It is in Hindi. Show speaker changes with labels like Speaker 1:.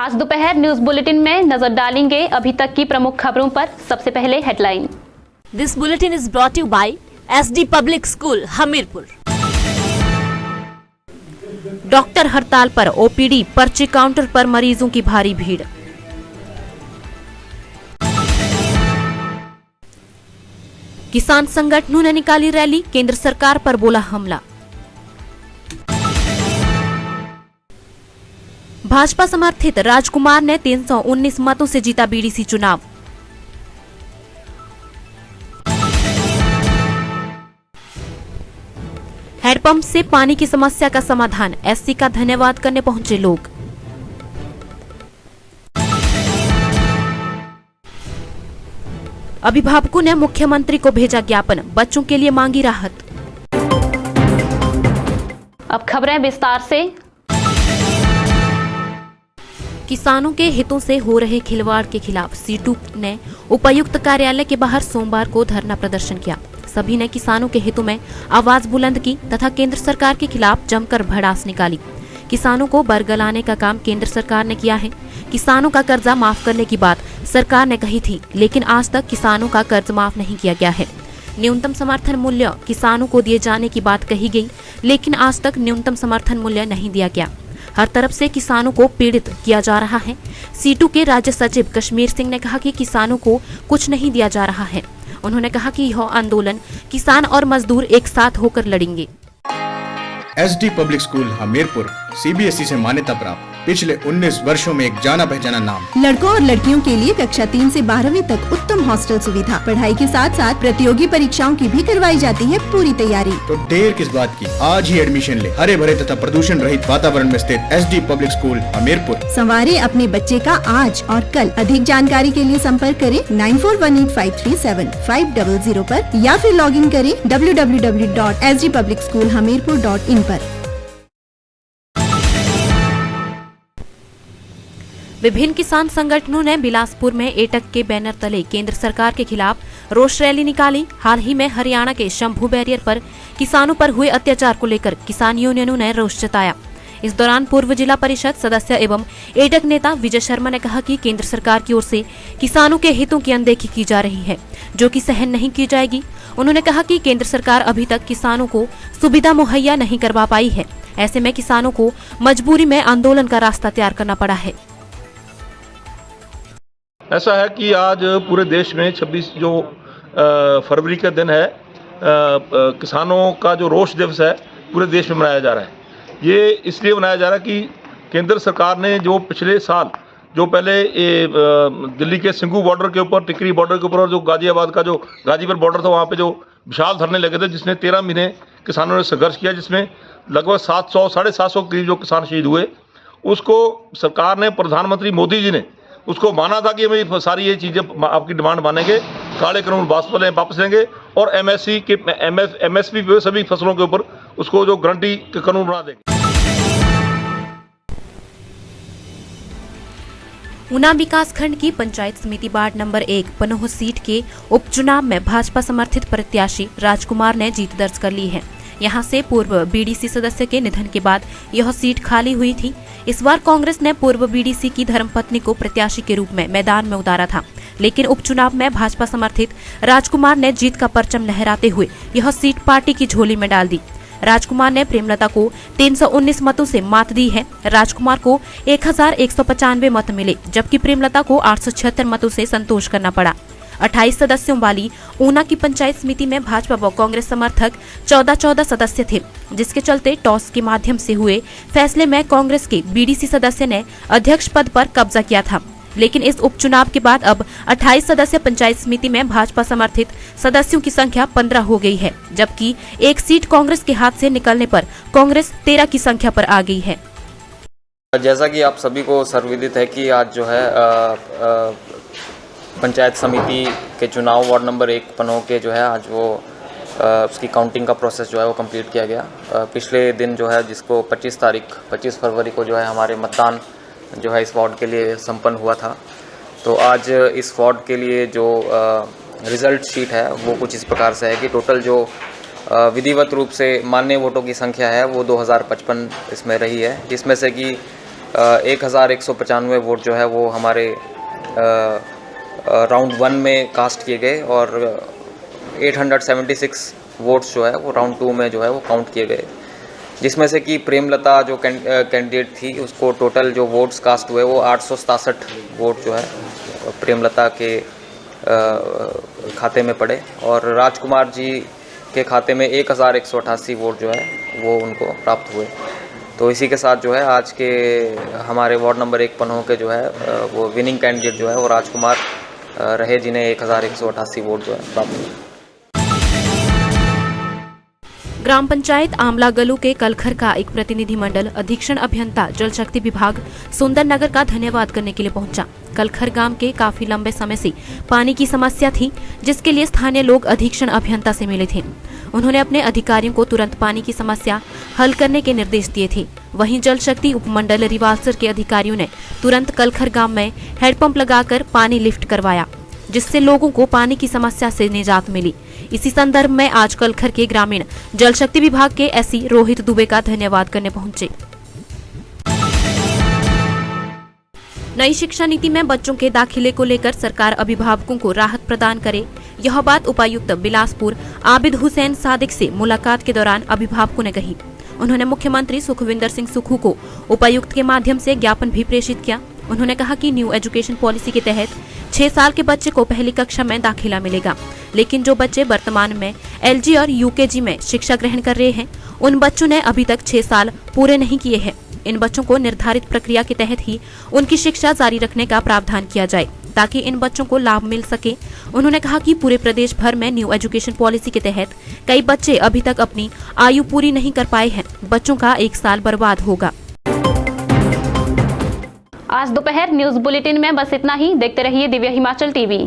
Speaker 1: आज दोपहर न्यूज बुलेटिन में नजर डालेंगे अभी तक की प्रमुख खबरों पर। सबसे पहले headline.
Speaker 2: This bulletin is brought you by SD public school Hamirpur. Doctor हड़ताल पर, ओपीडी पर्ची काउंटर पर मरीजों की भारी भीड़। किसान संगठनों ने निकाली रैली, केंद्र सरकार पर बोला हमला। भाजपा समर्थित राजकुमार ने 319 मतों से जीता बीडीसी चुनाव। हैंडपंप से पानी की समस्या का समाधान, एससी का धन्यवाद करने पहुंचे लोग। अभिभावकों ने मुख्यमंत्री को भेजा ज्ञापन, बच्चों के लिए मांगी राहत।
Speaker 1: अब खबरें विस्तार से।
Speaker 2: किसानों के हितों से हो रहे खिलवाड़ के खिलाफ सीटू ने उपायुक्त कार्यालय के बाहर सोमवार को धरना प्रदर्शन किया। सभी ने किसानों के हितों में आवाज बुलंद की तथा केंद्र सरकार के खिलाफ जमकर भड़ास निकाली। किसानों को बरगलाने का काम केंद्र सरकार ने किया है। किसानों का कर्जा माफ करने की बात सरकार ने कही थी, लेकिन आज तक किसानों का कर्ज माफ नहीं किया गया है। न्यूनतम समर्थन मूल्य किसानों को दिए जाने की बात कही गई, लेकिन आज तक न्यूनतम समर्थन मूल्य नहीं दिया गया। हर तरफ से किसानों को पीड़ित किया जा रहा है। सीटू के राज्य सचिव कश्मीर सिंह ने कहा कि किसानों को कुछ नहीं दिया जा रहा है। उन्होंने कहा कि यह आंदोलन किसान और मजदूर एक साथ होकर लड़ेंगे।
Speaker 3: SD public school Hamirpur CBSE से मान्यता प्राप्त, पिछले 19 वर्षों में एक जाना पहचाना नाम।
Speaker 4: लड़कों और लड़कियों के लिए कक्षा 3 से 12वीं तक उत्तम हॉस्टल सुविधा, पढ़ाई के साथ साथ प्रतियोगी परीक्षाओं की भी करवाई जाती है पूरी तैयारी।
Speaker 3: तो देर किस बात की, आज ही एडमिशन ले। हरे भरे तथा प्रदूषण रहित वातावरण में स्थित एसडी पब्लिक स्कूल हमीरपुर।
Speaker 4: संवारे अपने बच्चे का आज और कल। अधिक जानकारी के लिए संपर्क करें 9418537500 पर या फिर लॉग इन करें www.sdpublicschoolhamirpur.in पर।
Speaker 2: विभिन्न किसान संगठनों ने बिलासपुर में एटक के बैनर तले केंद्र सरकार के खिलाफ रोष रैली निकाली। हाल ही में हरियाणा के शंभू बैरियर पर किसानों पर हुए अत्याचार को लेकर किसान यूनियनों ने रोष जताया। इस दौरान पूर्व जिला परिषद सदस्य एवं एटक नेता विजय शर्मा ने कहा कि केंद्र सरकार की ओर से किसानों के हितों की अनदेखी की जा रही है, जो कि सहन नहीं की जाएगी। उन्होंने कहा कि केंद्र सरकार अभी तक किसानों को सुविधा मुहैया नहीं करवा पाई है। ऐसे में किसानों को मजबूरी में आंदोलन का रास्ता तैयार करना पड़ा है।
Speaker 5: ऐसा है कि आज पूरे देश में 26 जो फरवरी का दिन है, किसानों का जो रोष दिवस है पूरे देश में मनाया जा रहा है। ये इसलिए मनाया जा रहा है कि केंद्र सरकार ने जो पिछले साल जो पहले दिल्ली के सिंघू बॉर्डर के ऊपर, टिकरी बॉर्डर के ऊपर और जो गाजियाबाद का जो गाजीपुर बॉर्डर था, वहाँ पे जो विशाल धरने लगे थे, जिसने 13 महीने किसानों ने संघर्ष किया, जिसमें लगभग 750 के करीब जो किसान शहीद हुए, उसको सरकार ने, प्रधानमंत्री मोदी जी ने उसको माना था कि हम सारी ये चीज़ें आपकी डिमांड मानेंगे, काले कानून वापस लेंगे और एमएसपी पे सभी फसलों के ऊपर उसको जो गारंटी के कानून बना देंगे।
Speaker 2: ऊना विकास खंड की पंचायत समिति वार्ड नंबर 1 पनोह सीट के उपचुनाव में भाजपा समर्थित प्रत्याशी राजकुमार ने जीत दर्ज कर ली है। यहां से पूर्व बीडीसी सदस्य के निधन के बाद यह सीट खाली हुई थी। इस बार कांग्रेस ने पूर्व बीडीसी की धर्मपत्नी को प्रत्याशी के रूप में मैदान में उतारा था, लेकिन उपचुनाव में भाजपा समर्थित राजकुमार ने जीत का परचम लहराते हुए यह सीट पार्टी की झोली में डाल दी। राजकुमार ने प्रेमलता को 319 मतों से मात दी है। राजकुमार को 1195 मत मिले, जबकि प्रेमलता को 876 मतों से संतोष करना पड़ा। 28 सदस्यों वाली ऊना की पंचायत समिति में भाजपा व कांग्रेस समर्थक 14 सदस्य थे, जिसके चलते टॉस के माध्यम से हुए फैसले में कांग्रेस के बीडीसी सदस्य ने अध्यक्ष पद पर कब्जा किया था। लेकिन इस उपचुनाव के बाद अब 28 सदस्य पंचायत समिति में भाजपा समर्थित सदस्यों की संख्या 15 हो गई है, जबकि एक सीट कांग्रेस के हाथ से निकलने पर कांग्रेस 13 की संख्या पर आ गई है।
Speaker 6: जैसा कि आप सभी को सर्वविदित है कि आज जो है पंचायत समिति के चुनाव वार्ड नंबर 1 पनोह के जो है आज वो उसकी काउंटिंग का प्रोसेस जो है वो कंप्लीट किया गया। पिछले दिन जो है जिसको 25 फरवरी को जो है हमारे मतदान जो है इस वार्ड के लिए संपन्न हुआ था। तो आज इस वार्ड के लिए जो रिज़ल्ट शीट है वो कुछ इस प्रकार से है कि टोटल जो विधिवत रूप से मान्य वोटों की संख्या है वो 2055 इसमें रही है, जिसमें से कि 1195 वोट जो है वो हमारे राउंड 1 में कास्ट किए गए और 876 वोट्स जो है वो राउंड 2 में जो है वो काउंट किए गए, जिसमें से कि प्रेमलता जो कैंडिडेट थी उसको टोटल जो वोट्स कास्ट हुए वो 867 वोट जो है प्रेमलता के खाते में पड़े और राजकुमार जी के खाते में 1188 वोट जो है वो उनको प्राप्त हुए। तो इसी के साथ जो है आज के हमारे वार्ड नंबर 1 पनोह के जो है वो विनिंग कैंडिडेट जो है वो राजकुमार रहे, जिन्हें 1188 वोट जो है प्राप्त हुए।
Speaker 2: ग्राम पंचायत आमला गलू के कलखर का एक प्रतिनिधिमंडल अधीक्षण अभियंता जल शक्ति विभाग सुंदर नगर का धन्यवाद करने के लिए पहुंचा। कलखर गांव के काफी लंबे समय से पानी की समस्या थी, जिसके लिए स्थानीय लोग अधीक्षण अभियंता से मिले थे। उन्होंने अपने अधिकारियों को तुरंत पानी की समस्या हल करने के निर्देश दिए थे। वहीं जल शक्ति उपमंडल रिवालसर के अधिकारियों ने तुरंत कलखर गांव में हैंडपंप लगाकर पानी लिफ्ट करवाया, जिससे लोगों को पानी की समस्या से निजात मिली। इसी संदर्भ में आज कलखर के ग्रामीण जल शक्ति विभाग के एसई रोहित दुबे का धन्यवाद करने पहुंचे। नई शिक्षा नीति में बच्चों के दाखिले को लेकर सरकार अभिभावकों को राहत प्रदान करे, यह बात उपायुक्त बिलासपुर आबिद हुसैन सादिक से मुलाकात के दौरान अभिभावकों ने कही। उन्होंने मुख्यमंत्री सुखविंदर सिंह सुक्खू को उपायुक्त के माध्यम से ज्ञापन भी प्रेषित किया। उन्होंने कहा कि न्यू एजुकेशन पॉलिसी के तहत 6 साल के बच्चे को पहली कक्षा में दाखिला मिलेगा, लेकिन जो बच्चे वर्तमान में एलजी और यूकेजी में शिक्षा ग्रहण कर रहे हैं, उन बच्चों ने अभी तक 6 साल पूरे नहीं किए हैं। इन बच्चों को निर्धारित प्रक्रिया के तहत ही उनकी शिक्षा जारी रखने का प्रावधान किया जाए, ताकि इन बच्चों को लाभ मिल सके। उन्होंने कहा कि पूरे प्रदेश भर में न्यू एजुकेशन पॉलिसी के तहत कई बच्चे अभी तक अपनी आयु पूरी नहीं कर पाए हैं। बच्चों का 1 साल बर्बाद होगा।
Speaker 1: आज दोपहर न्यूज बुलेटिन में बस इतना ही। देखते रहिए दिव्य हिमाचल टीवी।